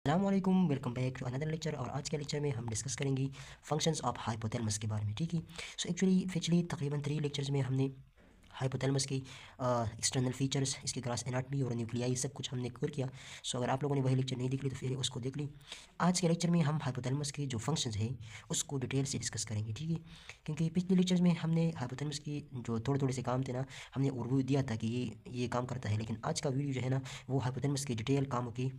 अस्सलामुअलैकुम, welcome back to another lecture. और आज के लेक्चर में हम डिस्कस करेंगे फंक्शंस ऑफ हाइपोथैलेमस के बारे में। ठीक है। सो एक्चुअली पिछली तकरीबन 3 लेक्चर्स में हमने हाइपोथैलेमस की एक्सटर्नल फीचर्स, इसकी ग्रास एनाटमी और न्यूक्लियाई सब कुछ हमने कवर किया। सो अगर आप लोगों ने वही लेक्चर नहीं देख ली तो फिर उसको देख ली। आज के लेक्चर में हम हाइपोथैलेमस के जो फंक्शंस हैं उसको डिटेल से डिस्कस करेंगे। ठीक है। क्योंकि पिछले लेक्चर्स में हमने हाइपोथैलेमस की जो थोड़े थोड़े से काम थे ना, हमने ओवरव्यू दिया था कि ये काम करता है। लेकिन आज का वीडियो जो है ना, वो हाइपोथैलेमस के डिटेल कामों के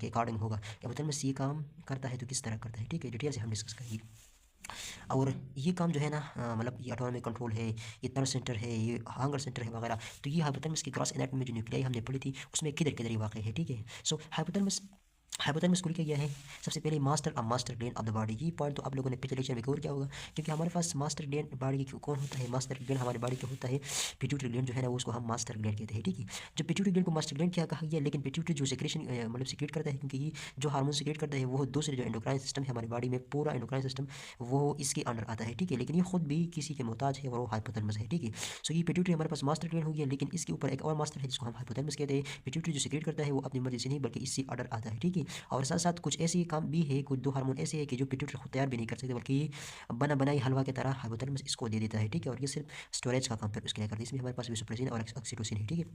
अकॉर्डिंग होगा। हाइपोथैलेमस ये काम करता है तो किस तरह करता है। ठीक है, डिटेल से हम डिस्कस करेंगे। और ये काम जो है ना, मतलब ये ऑटोनॉमिक कंट्रोल है, ये नर्व सेंटर है, ये हंगर सेंटर है वगैरह। तो ये हाइपोथैलेमस की क्रॉस एनाटमी में जो न्यूक्लियाई हमने पढ़ी थी उसमें किधर किधर ये वाक़ है। ठीक है। सो हाइपोथैलेमस हाइपोथैलेमस को क्या है, सबसे पहले master gland of the body. ये पॉइंट तो आप लोगों ने पिछले लेक्चर में कवर किया होगा। क्योंकि हमारे पास मास्टर ग्लैंड बॉडी कौन होता है, मास्टर ग्लैंड हमारे बॉडी का होता है पिट्यूटरी ग्लैंड जो है ना, वो उसको हम मास्टर ग्लैंड कहते हैं। ठीक है। जब पिट्यूटरी ग्लैंड को मास्टर ग्लैंड क्या कहा गया, लेकिन पिट्यूटरी जो सेक्रेशन मतलब सीक्रेट करता है, क्योंकि ये जो हार्मोन सीक्रेट करता है वो दूसरे जो एंडोक्राइन सिस्टम है हमारी बॉडी में, पूरा एंडोक्राइन सिस्टम वो इसके अंडर आता है। ठीक है। लेकिन ये खुद भी किसी के मोहताज है और वो हाइपोथैलेमस है। ठीक है। सो ये पिट्यूटरी हमारे पास मास्टर ग्लैंड हो गया, लेकिन इसके ऊपर एक और मास्टर है जिसको हम हाइपोथैलेमस कहते हैं। पिट्यूटरी जो सीक्रेट करता है वो अपनी मर्जी से नहीं बल्कि इससे ऑर्डर आता है। ठीक है। और साथ साथ कुछ ऐसे काम भी है, कुछ दो हार्मोन ऐसे है कि जो पिट्यूटरी खुद तैयार भी नहीं कर सकते, बल्कि ये बना बनाई हलवा की तरह हाइपोथैलेमस इसको दे देता है। ठीक है। और ये सिर्फ स्टोरेज का काम फिर उसके लिए करता है। इसमें हमारे पास वेसोप्रेसिन और ऑक्सीटोसिन है। ठीक है।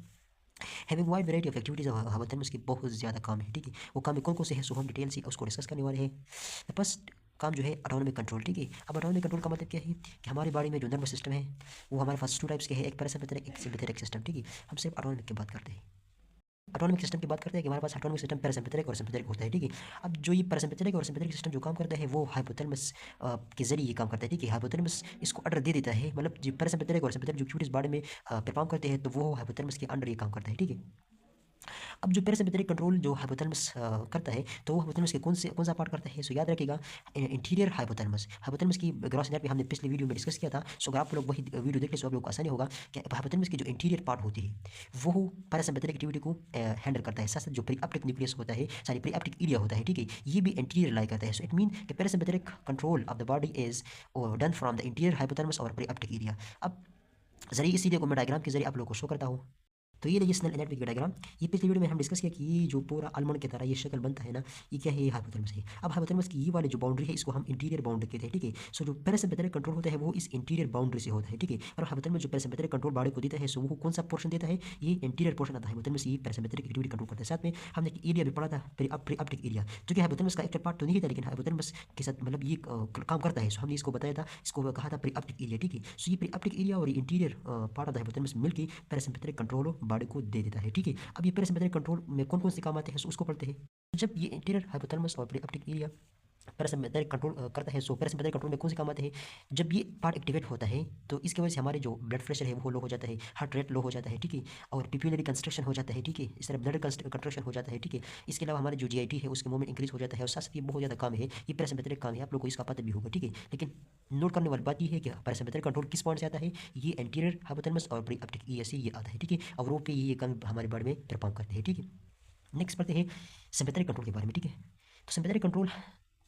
Having wide variety of activities hypothalamus की बहुत ज़्यादा काम है। ठीक है। वो काम कौन कौन से है, सो हम डिटेल से उसको डिस्कस करने वाले हैं। फर्स्ट काम जो है ऑटोनॉमिक कंट्रोल। ठीक है। अब ऑटोनॉमिक कंट्रोल का मतलब क्या है कि हमारी बॉडी में जो नर्वस सिस्टम है वो हमारे पास 2 टाइप्स के हैं, एक पैरासिम्पैथेटिक एक सिम्पैथेटिक सिस्टम। ठीक है। हम सिर्फ ऑटोनॉमिक की बात करते हैं। ऑटोनॉमिक सिस्टम की बात करते हैं कि हमारे पास ऑटोनॉमिक सिस्टम पैरासिम्पैथेटिक और सिम्पैथेटिक होता है। ठीक है। अब जो ये पैरासिम्पैथेटिक और सिम्पैथेटिक सिस्टम जो काम करता है वो हाइपोथैलेमस के जरिए ये काम करता है। ठीक है। हाइपोथैलेमस इसको ऑर्डर दे देता है, मतलब जो पैरासिम्पैथेटिक और सिम्पैथेटिक जो एक्टिविटीज बॉडी में परफॉर्म करते हैं तो वो हाइपोथैलेमस के अंडर ये काम करता है। ठीक है। अब जो पैरासिम्पैथेटिक कंट्रोल जो हाइपोथैलेमस करता है तो वो हाइपोथैलेमस के कौन सा पार्ट करता है, सो याद रखिएगा इंटीरियर हाइपोथैलेमस। हाइपोथैलेमस की ग्रॉस एनाटमी हमने पिछले वीडियो में डिस्कस किया था। सो अगर आप लोग वही वीडियो देख ले सो आप लोग को आसानी होगा कि हाइपोथैलेमस की जो इंटीरियर पार्ट होती है वो पैरासिम्पैथेटिक एक्टिविटी को हैंडल करता है। साथ साथ जो प्रीऑप्टिक न्यूक्लियस होता है, सॉरी प्रीऑप्टिक एरिया होता है, ठीक है, ये भी इंटीरियर लाई करता है। सो इट मीन कि parasympathetic control of the body is done from the interior hypothalamus और प्रीऑप्टिक एरिया। अब जरिए इस एरिया को मैं डायग्राम के जरिए आप लोगों को शो करता हूँ। तो ये रही स्नेल एनाटॉमी का डायग्राम। ये पिछली वीडियो में हम डिस्कस किया कि ये जो पूरा आलमंड की तरह ये शक्ल बनता है ना, ये क्या है, ये हाइपोथैलेमस है। अब हाइपोथैलेमस की ये वाली जो बाउंड्री है इसको हम इंटीरियर बाउंड्री कहते हैं। ठीक है। सो जो पैरासिम्पैथेटिक कंट्रोल होता है वो इस इंटीरियर बाउंड्री से होता है। ठीक है। और हाइपोथैलेमस जो पैरासिम्पैथेटिक कंट्रोल बॉडी को देता है, सो वो कौन सा पोर्शन देता है, ये इंटीरियर पोर्शन आता है। हाइपोथैलेमस ये पैरासिम्पैथेटिक एक्टिविटी कंट्रोल करता है। साथ में हमने एरिया भी पढ़ा था, प्रीऑप्टिक एरिया, जो कि हाइपोथैलेमस का एक्टिव पार्ट तो नहीं था लेकिन हाइपोथैलेमस के साथ मतलब ये काम करता है। सो हमने इसको बताया था, इसको कहा था प्रीऑप्टिक एरिया। ठीक है। सो ये प्रीऑप्टिक एरिया और interior part of the hypothalamus मिलकर पैरासिम्पैथेटिक कंट्रोल बॉडी को दे देता है। ठीक है। अब ये पैरासिम्पैथेटिक कंट्रोल में कौन कौन से काम आते हैं, उसको पढ़ते हैं। जब ये इंटीरियर हाइपोथैलेमस और प्रीऑप्टिक एरिया पैरासिम्पैथेटिक कंट्रोल करता है, सो पैरासिम्पैथेटिक कंट्रोल में कौन से काम आते हैं, जब ये पार्ट एक्टिवेट होता है तो इसकी वजह से हमारे जो ब्लड प्रेशर है वो लो हो जाता है, हार्ट रेट लो हो जाता है। ठीक है। और पिप्युलरी कंस्ट्रक्शन हो जाता है। ठीक है। इस तरह ब्लड कंस्ट्रक्शन हो जाता है। ठीक है। इसके अलावा हमारे जो जीआईटी है उसके मूवमेंट इंक्रीज हो जाता है। और साथ साथ ये बहुत ज़्यादा काम है, ये पैरासिम्पैथेटिक काम है, आप लोग को इसका पता भी होगा। ठीक है। लेकिन नोट करने वाली बात ये है कि पैरासिम्पैथेटिक कंट्रोल किस पॉइंट से आता है, ये एंटीरियर हाइपोथैलेमस और प्रीऑप्टिक एरिया से ये आता है। ठीक है। और वो पे ये काम हमारे बॉडी में परफॉर्म करते हैं। ठीक है। नेक्स्ट पढ़ते हैं सिंपैथेटिक कंट्रोल के बारे में। ठीक है। तो सिंपैथेटिक कंट्रोल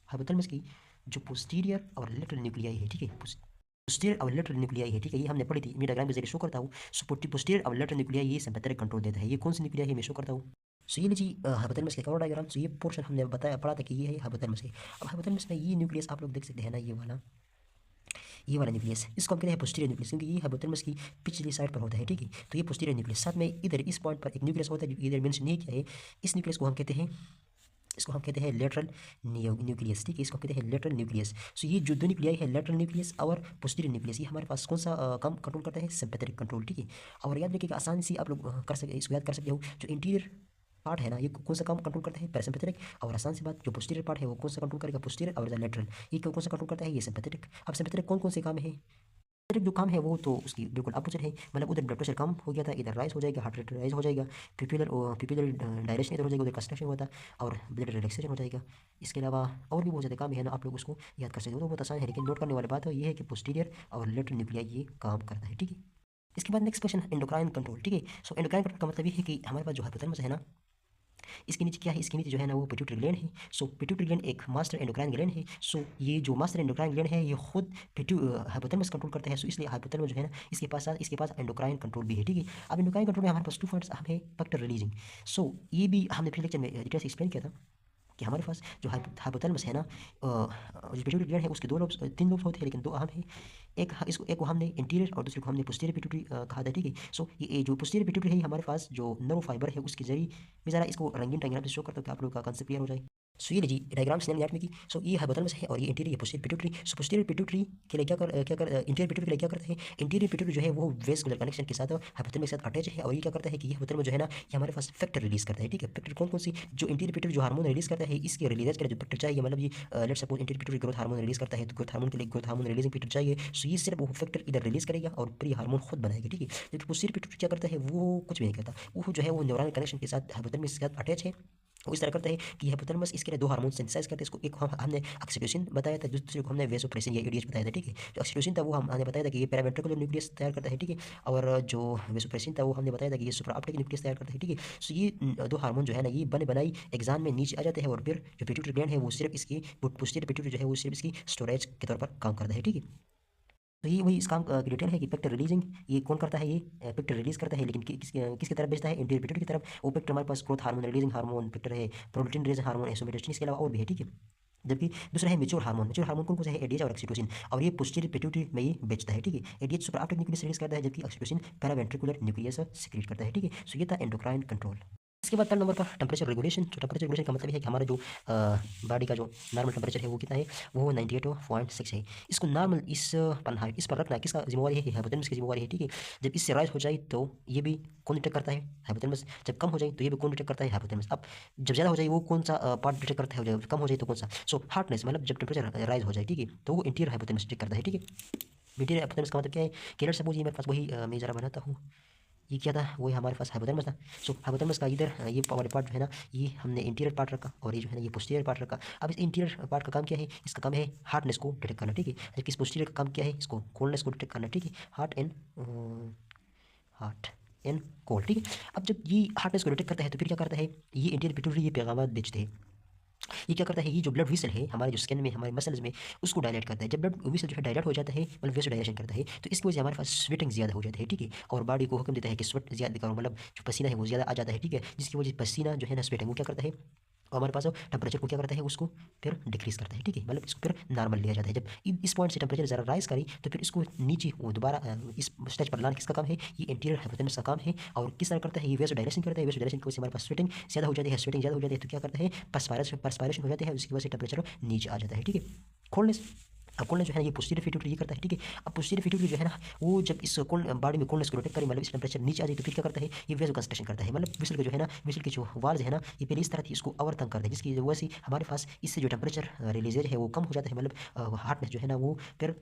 हाइपोथैलेमस की जो पोस्टीरियर और लेटरल न्यूक्लियाई है, ठीक है, पोस्टीरियर और लेटरल न्यूक्लियाई है, ठीक है, ये हमने पढ़ी थी, मैं डायग्राम के जरिए शो करता हूँ। सो पोस्टीरियर और लेटरल न्यूक्लियाई ये सिंपैथेटिक कंट्रोल देता है। ये कौन सी न्यूक्लियाई है मैं शो करता हूँ। सो ये लीजिए हाइपोथैलेमस का और डायग्राम। सो ये पोर्शन हमने बताया पढ़ा था कि ये है हाइपोथैलेमस है। अब हाइपोथैलेमस में ये न्यूक्लियस आप लोग देख सकते हैं ना, ये वाला न्यूक्लियस, इसको हम कहते हैं पोस्टीरियर न्यूक्लियस, क्योंकि ये हाइपोथैलेमस की पिछली साइड पर होता है। ठीक है। तो ये पोस्टीरियर न्यूक्लियस, साथ में इधर इस पॉइंट पर एक न्यूक्लियस होता है जो इधर मेंशन नहीं किया है। इस न्यूक्लियस को हम कहते हैं, लेटरल न्यूक्लियस। ठीक है। इसको कहते हैं लेटरल न्यूक्लियस। सो ये जो दो न्यूक्लियाई है, लेटरल न्यूक्लियस और पोस्टीरियर न्यूक्लियस, ये हमारे पास कौन सा काम कंट्रोल करता है, सिंपैथेटिक कंट्रोल। ठीक है। और याद रखिएगा आसानी से आप लोग कर सकते, इसको याद कर सकते हो, जो इंटीरियर पार्ट है ना ये कौन सा काम कंट्रोल करता है, पैरासिम्पैथेटिक। और आसान सी बात, जो पोस्टीरियर पार्ट है वो कौन सा कंट्रोल करेगा, पोस्टीरियर। और लेटरल ये कौन सा कंट्रोल करता है, ये सिंपैथेटिक। अब सिंपैथेटिक कौन कौन से काम है, जो काम है वो तो उसकी बिल्कुल अपोजिट है, मतलब उधर ब्लड प्रेशर कम हो गया था, इधर राइज हो जाएगा, हार्ट रेट राइज हो जाएगा, पिपुलर डायरेक्शन इधर हो जाएगा, उधर कंस्ट्रक्शन हुआ था और ब्लड रिलैक्सेशन हो जाएगा। इसके अलावा और भी बहुत ज़्यादा काम है ना, आप लोग उसको याद कर सकते हो, तो बहुत आसान है। लेकिन नोट करने वाली बात है ये है कि पोस्टीरियर और लेटरल न्यूक्लियाई ये काम करता है। ठीक है। इसके बाद नेक्स्ट क्वेश्चन एंडोक्राइन कंट्रोल। ठीक है। सो एंडोक्राइन कंट्रोल का मतलब ये है कि हमारे पास जो हाइपोथैलेमस है ना, इसके नीचे क्या है, इसके नीचे जो है ना वो पिट्यूटरी ग्लैंड है। सो पिट्यूटरी ग्लैंड एक मास्टर एंडोक्राइन ग्लैंड है। सो ये जो मास्टर एंडोक्राइन ग्लैंड है ये खुद हाइपोथैलेमस कंट्रोल करता है। सो इसलिए हाइपोथैलेमस जो है ना इसके पास एंडोक्राइन कंट्रोल भी है। ठीक है। अब एंडोक्राइन कंट्रोल में हमारे पास 2 पॉइंट्स हम है, फैक्टर रिलीजिंग। सो ये भी हमने पिछले लेक्चर में डिटेल से एक्सप्लेन किया था। कि हमारे पास जो हाइपोथैलेमस है ना, जो पिट्यूटरी ग्लैंड है उसके 3 लोब्स होते हैं, लेकिन 2 अहम हैं। एक को हमने इंटीरियर और दूसरे को हमने पोस्टीरियर पिट्यूटरी कहा था, ठीक है। सो ये जो पोस्टीरियर पिट्यूटरी है हमारे पास जो नर्व फाइबर है उसके जरिए मैं ज़रा इसको रंगीन डायग्राम से शो करता हूँ कि आप लोगों का कंसेप्ट क्लियर हो जाए। सो ये लीजिए डायग्राम से में की। सो ये हाइपोथैलेमस है और ये इंटीरियर पोस्टीरियर पिट्यूटरी। सो पोस्टीरियर पिट्यूटरी के लिए इंटीरियर पिट्यूटरी के लिए क्या करता है, इंटीरियर पिट्यूटरी जो है वो वेस्कुलर कनेक्शन के साथ हाइपोथैलेमस के साथ अटैच है, और ये क्या करता है कि ये हाइपोथैलेमस जो है ना ये हमारे पास फैक्टर रिलीज करता है, ठीक है। फैक्टर कौन कौन सी, जो इंटीरियर पिट्यूटरी जो हार्मोन रिलीज करता है, इसके रिलीज के लिए जो फैक्टर चाहिए, मतलब ये let's suppose interior pituitary growth hormone release करता है, तो ग्रोथ हार्मोन के लिए ग्रोथ हार्मोन रिलीजिंग फैक्टर चाहिए। सो ये सिर्फ वो फैक्टर इधर रिलीज करेगा और फिर ये हार्मोन खुद बनाएगा, ठीक है। जबकि पोस्टीरियर पिट्यूटरी क्या करता है, वो कुछ भी नहीं करता, वो जो है वो न्यूरल कनेक्शन के साथ हाइपोथैलेमस के साथ अटैच है। वो इस तरह करता है कि हाइपोथैलेमस इसके लिए 2 हार्मोन सिंथेसाइज करते हैं। इसको एक हमने ऑक्सीटोसिन बताया था, दूसरे को हमने वेसोप्रेसिन या एडीएच बताया था, ठीक है। जो ऑक्सीटोसिन था वो हमने बताया था कि ये पैरावेंट्रिकुलर न्यूक्लियस तैयार करता है, ठीक है। और जो वेसोप्रेसिन था वो हमने बताया था कि ये सुप्राऑप्टिक न्यूक्लियस तैयार करता है, ठीक है। सो ये 2 हार्मोन जो है ना ये बने बनाई एग्जाम में नीचे आ जाते हैं, और फिर जो पिट्यूटरी ग्लैंड है वो सिर्फ इसकी पोस्टीरियर पिट्यूटरी जो है वो सिर्फ इसकी स्टोरेज के तौर पर काम करता है, ठीक है। तो ये वही इस काम की डिटेल है कि पेक्टर रिलीजिंग ये कौन करता है, ये पेक्टर रिलीज करता है, लेकिन किसकी तरफ भेजता है, इंटीरियर पिट्यूटरी की तरफ। वो पेक्टर हमारे पास ग्रोथ हार्मोन रिलीजिंग हार्मोन पेक्टर है, प्रोटीन रिलीजिंग हार्मोन है, सोमेटोस्टिन, इसके अलावा और भी है, ठीक है। जबकि दूसरा है मेच्योर हार्मोन। मेच्योर हार्मोन कौन कौन सा है, एडीएच और ऑक्सीटोसिन, और ये पोस्टीरियर पिट्यूटरी में ये बेचता है, ठीक है। एडीएच सुपरऑप्टिक न्यूक्लियस रिलीज करता है, जबकि ऑक्सीटोसिन पैरावेंट्रिकुलर न्यूक्लियस सीक्रेट करता है, ठीक है। सो ये था एंडोक्राइन कंट्रोल। इसके बाद 3 नंबर पर टेम्परेचर रेगुलेशन। जो टेम्परेचर रेगुलेशन का मतलब है कि हमारा जो बॉडी का जो नॉर्मल टेम्परेचर है वो कितना है, वो 98.6 है। इसको नॉर्मल इस पर रखना किसका जिम्मेवारी है, हाइपोथैलेमस की जिम्मेवारी है, ठीक है। जब इससे राइज हो जाए तो ये भी कौन डिटेक्ट करता है, हाइपोथैलेमस। जब कम हो जाए तो ये भी कौन डिटेक्ट करता है, हाइपोथैलेमस। अब जब ज़्यादा हो जाए वो कौन सा पार्ट डिटेक्ट करता है, जब कम हो जाए तो कौन सा। सो हार्डनेस मतलब जब टेम्परेचर राइज हो जाए, ठीक है, तो वो इंटीरियर हाइपोथैलेमस डिटेक्ट करता है, ठीक है। इंटीरियर हाइपोथैलेमस का मतलब क्या है कि लेट्स सपोज ये मेरे पास वही मैं ज़रा बनाता हूँ, ये क्या था, वही हमारे पास हाइपोथैलेमस था। सो हाइपोथैलेमस का इधर ये वाला पार्ट जो है ना ये हमने इंटीरियर पार्ट रखा, और ये जो है ना ये पोस्टीरियर पार्ट रखा। अब इस इंटीरियर पार्ट का काम क्या है, इसका काम है हार्डनेस को डिटेक्ट करना, ठीक है। जबकि इस पोस्टीरियर का काम क्या है, इसको कोल्डनेस को डिटेक्ट करना, ठीक है। हार्ट एंड कोल्ड, ठीक है। अब जब ये हार्डनेस को डिटेक्ट करता है तो फिर क्या करता है, ये इंटीरियर पिट्यूटरी ये पैगाम भेजते हैं। ये क्या करता है, ये जो ब्लड वेसल है हमारे जो स्किन में हमारे मसल्स में उसको डायलेट करता है। जब ब्लड वेसल जो है डायलेट हो जाता है, मतलब वेसल डायलेशन करता है, तो इसकी वजह से हमारे पास स्वेटिंग ज़्यादा हो जाती है, ठीक है। और बॉडी को हुक्म देता है कि स्वेट ज़्यादा करो, मतलब जो पसीना है वो ज़्यादा आ जाता है, ठीक है। जिसकी वजह से पसीना जो है ना स्वेटिंग वो क्या करता है, और हमारे पास टेम्परेचर को क्या करता है, उसको फिर डिक्रीज करता है, ठीक है। मतलब इसको फिर नॉर्मल लिया जाता है। जब इस पॉइंट से टेम्परेचर ज़रा राइज करी तो फिर इसको नीचे वो दोबारा इस स्टेज पर लाना किसका काम है, ये इंटीरियर हाइपोथैलेमस का काम है। और किस तरह करता है, ये वेसो डायलेशन करता है। वेसो डायलेशन की वजह से हमारे पास स्वेटिंग ज़्यादा हो जाती है, स्वेटिंग ज़्यादा हो जाती है तो क्या करता है, परस्पायरेशन हो जाती है, उसकी वजह से टेम्परेचर नीचे आ जाता है, ठीक है। कोल्डनेस, अब कोल्डनेस जो है ना ये पोस्टीरियर पिट्यूटरी ये करता है, ठीक है। अब पोस्टीरियर पिट्यूटरी जो है ना वो जब इस कोल्ड बॉडी में कोल्डनेस को डिटेक्ट करे, मतलब इस टेम्परेचर नीचे आ जाए तो फिर क्या करता है, ये वेसो कंस्ट्रक्शन करता है। मतलब विसल के जो है ना, विसल के जो वाल्स है ना ये पहले इस तरह थी, इसको ओवर तंग करता है, जिसकी वजह से हमारे पास इससे जो टेम्परेचर रिलीजेज है वो कम हो जाता है, मतलब हार्डनेस जो है ना वो फिर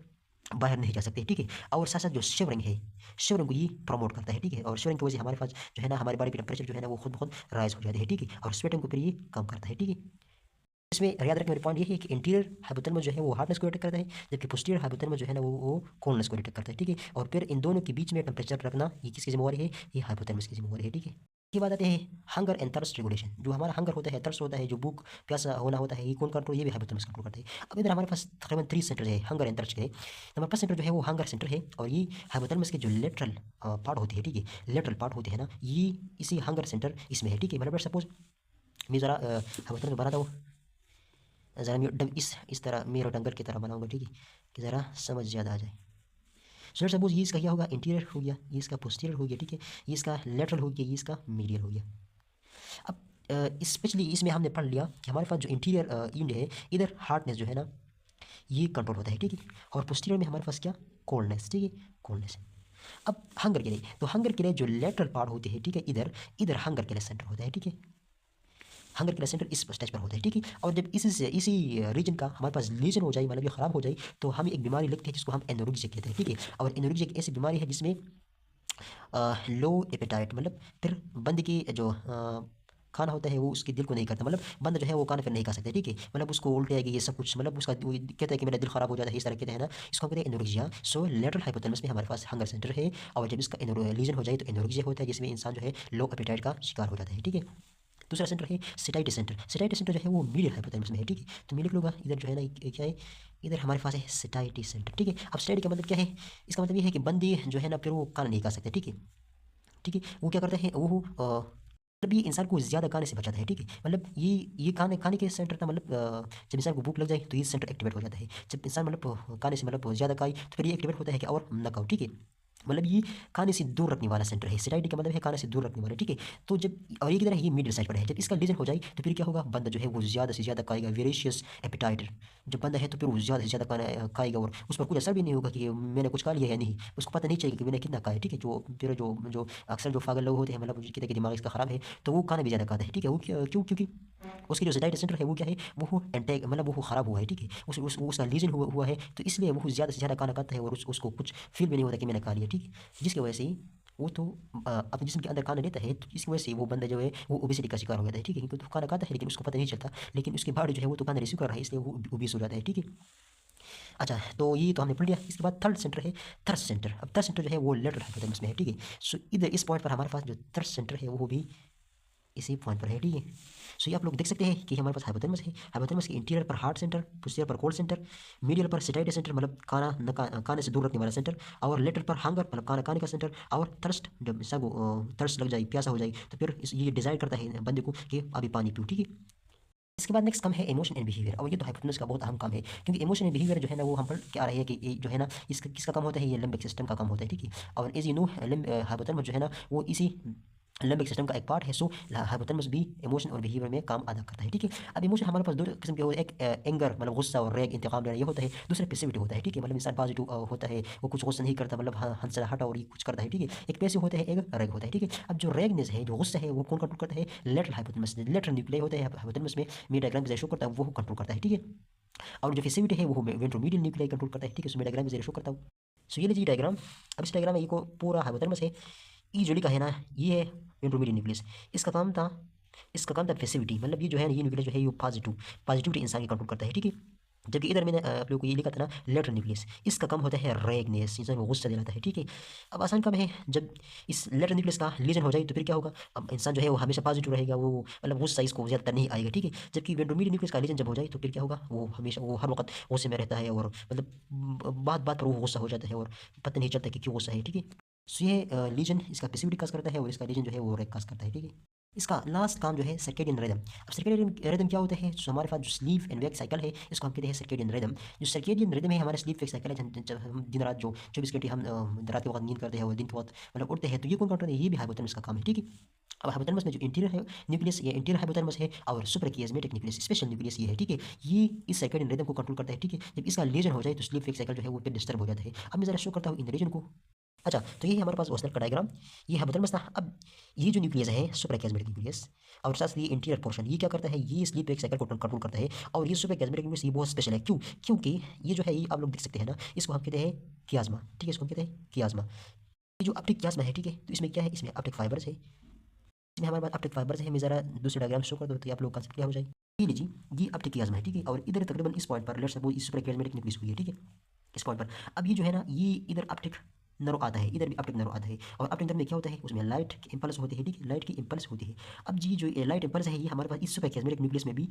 बाहर नहीं जा सकते, ठीक है। और साथ साथ जो शिवरिंग है, शिवरिंग को ये प्रमोट करता है, ठीक है। और शिवरिंग की वजह से हमारे पास जो है ना हमारी बॉडी की टेम्परेचर जो है ना वो खुद बहुत राइज हो जाती है, ठीक है। और स्वेटिंग को फिर ये कम करता है, ठीक है। इसमें याद रखने वाली पॉइंट ये है कि इंटीरियर हाइपोथैलेमस जो है वो हार्डनेस को डिटेक्ट करता है, जबकि पोस्टीरियर हाइपोथैलेमस जो है ना वो कोल्डनेस को डिटेक्ट करता है, ठीक है। और फिर इन दोनों के बीच में टेम्परेचर रखना ये किसकी जिम्मेवारी है, ये हाइपोथैलेमस की जिम्मेवारी है, ठीक है। की बात आते हैं हंगर एंड थर्स्ट रेगुलेशन। जो हमारा हंगर होता है, थर्स्ट होता है, जो भूख प्यासा होना होता है, ये कौन कंट्रोल, ये भी हाइपोथैलेमस कंट्रोल करता है। अब इधर हमारे पास तकरीबन 3 सेंटर है हंगर एंड थर्स्ट के। हमारे पास सेंटर जो है वो हंगर सेंटर है, और ये हाइपोथैलेमस के जो लेटरल पार्ट होती है, ठीक है, लेटरल पार्ट होते हैं ना ये इसी हंगर सेंटर इसमें है, ठीक है। मतलब सपोज मैं ज़रा हाइपोथैलेमस बनाता हूँ, ज़रा मैं इस तरह मैं रेक्टेंगल की तरह बनाऊंगा, ठीक है, कि ज़रा समझ ज़्यादा आ जाए। सो लेट्स सपोज ये इसका क्या होगा, इंटीरियर हो गया, ये इसका पोस्टीरियर हो गया, ठीक है, ये इसका लेटरल हो गया, ये इसका मीडियल हो गया। अब स्पेशली इसमें हमने पढ़ लिया कि हमारे पास जो इंटीरियर इंड है इधर हार्डनेस जो है ना ये कंट्रोल होता है, ठीक है। और पोस्टीरियर में हमारे पास क्या, कोल्डनेस, ठीक है, कोल्डनेस। अब हंगर के लिए, तो हंगर के लिए जो लेटरल पार्ट होते हैं, ठीक है, इधर इधर हंगर के लिए सेंटर होता है, ठीक है। हंगर के सेंटर इस स्टेज पर होता है, ठीक है। और जब इसी रीजन का हमारे पास लीजन हो जाए, मतलब ये खराब हो जाए, तो हम एक बीमारी लिखते हैं जिसको हम एनोरेक्सिया कहते हैं, ठीक है। और एनोरेक्सिया एक ऐसी बीमारी है जिसमें लो एपेटाइट, मतलब फिर बंद की जो खाना होता है वो उसके दिल को नहीं करता, मतलब बंद जो है वो खाना फिर नहीं खा सकते, ठीक है। मतलब उसको उल्टी आएगी, ये सब कुछ, मतलब उसका वो कहता है कि मेरा दिल खराब हो जाता है, इस तरह कहते हैं ना, इसको हम कहते हैं एनोरेक्सिया। सो लेटरल हाइपोथैलेमस में हमारे पास हंगर सेंटर है, और जब इसका लीजन हो जाए तो एनोरेक्सिया होता है, जिसमें इंसान जो है लो एपेटाइट का शिकार हो जाता है, ठीक है। दूसरा सेंटर है सेटाइटी सेंटर। सेटाइटी सेंटर जो है वो मीडियल हाइपोथैलेमस में है, ठीक है। तो मैं लिख लूँगा इधर जो है ना क्या है, इधर हमारे पास है सेटाइटी सेंटर, ठीक है। अब सेटाइटी का मतलब क्या है, इसका मतलब ये है कि बंदी जो है ना फिर वो खाना नहीं खा सकते, ठीक है, ठीक है। वो क्या करते हैं, वो मतलब ये इंसान को ज़्यादा खाने से बचाता है, ठीक है? मतलब ये खाने खाने के सेंटर ना, मतलब जब इंसान को भूख लग जाए तो ये सेंटर एक्टिवेट हो जाता है। जब इंसान मतलब खाने से मतलब ज़्यादा खाए तो फिर ये एक्टिवेट होता है कि और ना खाओ, ठीक है? मतलब ये खाने से दूर रखने वाला सेंटर है। सेटाइटी का मतलब है खाने से दूर रखने वाला, ठीक है? तो जब और ये की तरह ये मिडिल साइड पर है। जब इसका लीजन हो जाए तो फिर क्या होगा, बंदा जो है वो ज़्यादा से ज़्यादा खाएगा, वेरेशियस एपेटाइट। जब बंदा है तो फिर वो ज़्यादा से ज़्यादा खाना खाएगा और उस पर कुछ असर भी नहीं होगा कि मैंने कुछ खा लिया या नहीं। उसको पता नहीं चलेगा कि मैंने कितना खाया, ठीक है? जो फिर जो अक्सर जो पागल लोग होते हैं, मतलब जिनके देखिए दिमाग इसका ख़राब है, तो वो खाना भी ज़्यादा खाता है, ठीक है? वो क्यों? क्योंकि उसकी जो सेटाइट सेंटर है वो क्या है, वो एंटेक मतलब वो ख़राब हुआ है, ठीक है? उसका लीजन हुआ है, तो इसलिए वो ज़्यादा से ज़्यादा खाना खाता है और उसको कुछ फील भी नहीं होता कि मैंने खा लिया, ठीक है? जिसकी वजह से वो तो अपने जिस्म के अंदर खाना लेता है, तो इसकी वजह से वो बंदा जो है वो ओबेसिटी का शिकार हो जाता है, ठीक है? क्योंकि वो खाना खाता है लेकिन उसको पता नहीं चलता, लेकिन उसकी बॉडी जो है वो तो खाना रिसीव कर रहा है, इसलिए वो ओबेस हो जाता है, ठीक है? अच्छा, तो ये तो हमने पढ़ लिया। इसके बाद थर्ड सेंटर है थर्स्ट सेंटर। अब थर्स्ट सेंटर जो है वो लेटरल हाइपोथैलेमस में है, ठीक है? सो इधर इस पॉइंट पर हमारे पास जो थर्स्ट सेंटर है वो भी इसी पॉइंट पर है, ठीक है? सो ये आप लोग देख सकते हैं कि हमारे पास हाइपोथैलेमस है। हाइपोथैलेमस के इंटीरियर पर हार्ट सेंटर, पोस्टीरियर पर कोल्ड सेंटर, मीडियल पर सेटाइटी सेंटर मतलब खाने से दूर रखने वाला सेंटर, और लेटरल पर हंगर मतलब खाना खाने का सेंटर, और थर्स्ट जब इंसान को थर्स्ट लग जाए, प्यासा हो जाए, तो फिर ये डिसाइड करता है बंदे को कि अभी पानी पीओ, ठीक है? इसके बाद नेक्स्ट काम है इमोशन एंड बिहेवियर। और ये तो हाइपोथैलेमस का बहुत अहम काम है, क्योंकि इमोशन एंड बिहेवियर जो है ना वो हम पर क्या रही है कि ये जो है ना इसका किसका काम होता है, ये लिम्बिक सिस्टम का काम होता है, ठीक है? और एज यू नो हाइपोथैलेमस जो है ना वो इसी लिम्बिक सिस्टम का एक पार्ट है। सो हाइपोथैलेमस भी इमोशन और बिहेवियर में काम अदा करता है, ठीक है? अब इमोशन हमारे पास दो किस्म के होते हैं, एक एंगर मतलब गुस्सा और रेग इंतकाम लेना ये होता है, दूसरा पैसिविटी होता है, ठीक है? मतलब इंसान पॉजिटिव होता है, वो कुछ गुस्सा नहीं करता, मतलब हंसराहट और ये कुछ करता है, ठीक है? एक पैसिव होता है, एक रेग होता है, ठीक है? अब जो रेगनेस है, जो गुस्सा है, वो कौन कंट्रोल करता है? Lateral hypothalamus. लेटरल न्यूक्लियस होता है हाइपोथैलेमस में, मैं डायग्राम में शो करता हूँ, वो कंट्रोल करता है, ठीक है? और जो पैसिविटी है वो वेंट्रोमीडियल न्यूक्लियस कंट्रोल करता है, ठीक है? सो मैं डायग्राम में शो करता हूँ। सो ये लीजिए डायग्राम। अब इस डायग्राम में ये को पूरा हाइपोथैलेमस है, ई जोड़ी का है ना, ये है वेंट्रोमीडियल न्यूक्लियस। इसका काम था पैसिविटी, मतलब ये जो है ना, ये न्यूक्लियस जो है ये पॉजिटिविटी इंसान की कंट्रोल करता है, ठीक है? जबकि इधर मैंने आप लोगों को ये लिखा था ना लेटरल न्यूक्लियस, इसका काम होता है रेगनेस, इंसान को गुस्सा दिलाता है, ठीक है? अब आसान काम है, जब इस लेटरल न्यूक्लियस का लीजन हो जाए तो फिर क्या होगा, अब इंसान जो है वो हमेशा पॉजिटिव रहेगा, वो मतलब गुस्सा इसको ज़्यादा नहीं आएगा, ठीक है? जबकि वेंट्रोमीडियल न्यूक्लियस का लीजन जब हो जाए तो फिर क्या होगा, वो हमेशा वो हर वक्त गुस्से में रहता है, और मतलब बात बात पर वो गुस्सा हो जाता है और पता नहीं चलता कि क्यों गुस्सा है, ठीक है? सो ये लीजन इसका पैसिविटी काज करता है और इसका लीजन जो है वो रेग काज करता है, ठीक है? इसका लास्ट काम जो है सर्केडियन रिदम। अब सर्केडियन रिदम क्या होता है, जो हमारे पास जो स्लीप एंड वेक साइकिल है इसको हम कहते हैं सर्केडियन रिदम। जो सर्केडियन रिदम है हमारा स्लीप वेक साइकिल है, जब हम दिन रात जो 24 घंटे हम रात के वक्त नींद करते हैं और दिन के वक्त मतलब उठते हैं, तो ये कौन कंट्रोल है, ये भी हाइपोथैलेमस का काम है, ठीक है? अब हाइपोथैलेमस में जो इंटीरियर है न्यूक्लियस, ये इंटीरियर हाइपोथैलेमस है, और सुपर कियास्मेटिक न्यूक्लियस स्पेशल न्यूक्लियस ये है, ठीक है? ये इस सर्केडियन रिदम को कंट्रोल करता है, ठीक है? जब इसका लीजन हो जाए तो स्लीप वेक साइकिल जो है वो फिर डिस्टर्ब हो जाता है। अब मैं जरा शो करता हूँ इन रीजन को। अच्छा, तो ये हमारे पास ओस्नर का डायग्राम, ये हाइपोथैलेमस था। अब ये जो न्यूक्लियस है सुपरकियास्मेटिक न्यूक्लियस, और साथ ही इंटीरियर पोर्शन ये क्या करता है, ये स्लीप वेक साइकिल को कंट्रोल करता है। और ये सुपरकियास्मेटिक न्यूक्लियस ये बहुत स्पेशल है, क्यों? क्योंकि ये जो है ये आप लोग देख सकते हैं ना, इसको हम कहते हैं कियाज्मा, ठीक है? इसको हम कहते हैं कियाज्मा। ये जो ऑप्टिक कियाज्मा है, ठीक है? तो इसमें क्या है, इसमें ऑप्टिक फाइबर्स है, इसमें हमारे पास ऑप्टिक फाइबर्स है। मैं ज़रा दूसरे डायग्राम शो कर दो तो आप लोग कंसेप्ट क्या हो जाए। ये लीजिए, ये ऑप्टिक कियाज्मा है, ठीक है? और इधर तकरीबन इस पॉइंट पर लेट्स सपोज इस सुपरकियास्मेटिक न्यूक्लियस हुई है, ठीक है? इस पॉइंट पर अब ये जो है ना, ये इधर ऑप्टिक नर्व आता है, इधर भी ऑप्टिक नर्व आता है, और ऑप्टिक नर्व में क्या होता है, उसमें लाइट की इंपल्स होती है, ठीक है? लाइट की इंपल्स होती है। अब जी जो लाइट इंपल्स है ये हमारे पास इस सुपरकियास्मेटिक न्यूक्लियस में भी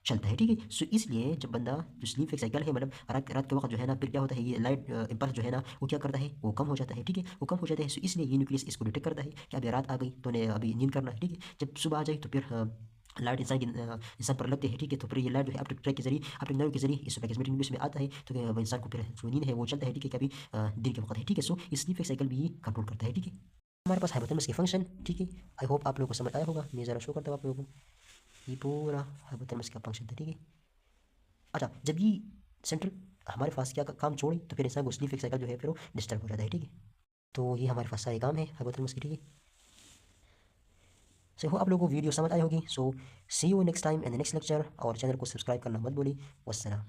चलता है, ठीक है? सो इसलिए जब बंदा जो स्लीप वेक साइकिल है, मतलब रात रात के वक्त जो है ना, फिर क्या होता है, ये लाइट इंपल्स जो है ना वो क्या करता है, वो कम हो जाता है, ठीक है? वो कम हो जाता है। सो इसलिए ये न्यूक्लियस इसको डिटेक्ट करता है कि अभी रात आ गई तो ने अभी नींद करना है, ठीक है? जब सुबह आ जाए तो फिर लाइट इंसान पर लगती है, ठीक है? तो फिर ये लाइट जो है ऑप्टिक ट्रैक के जरिए, ऑप्टिक नर्व के जरिए इस सुपरकियास्मेटिक न्यूक्लियस में आता है, तो इंसान को फिर जो नींद है वो चलता है, ठीक है? कभी दिन के वक्त है, ठीक है? सो इस स्लीप वेक साइकिल भी कंट्रोल करता है, ठीक है? हमारे पास हाइपोथैलेमस के फंक्शन, ठीक है? आई होप आप लोगों को समझ आया होगा। मैं ज़रा शो करता हूँ आप लोगों को, ये पूरा हाइपोथैलेमस का फंक्शन था, ठीक है? अच्छा, जब ये सेंट्रल हमारे पास क्या काम छोड़े तो फिर इंसान को स्लीप वेक साइकिल जो है फिर वो डिस्टर्ब हो जाता है, ठीक है? तो ये हमारे पास सारे काम है हाइपोथैलेमस के, ठीक है? सो आप लोगों को वीडियो समझ आई होगी। So see you next time in the next lecture, और चैनल को सब्सक्राइब करना मत भूलिए। वस्सलाम।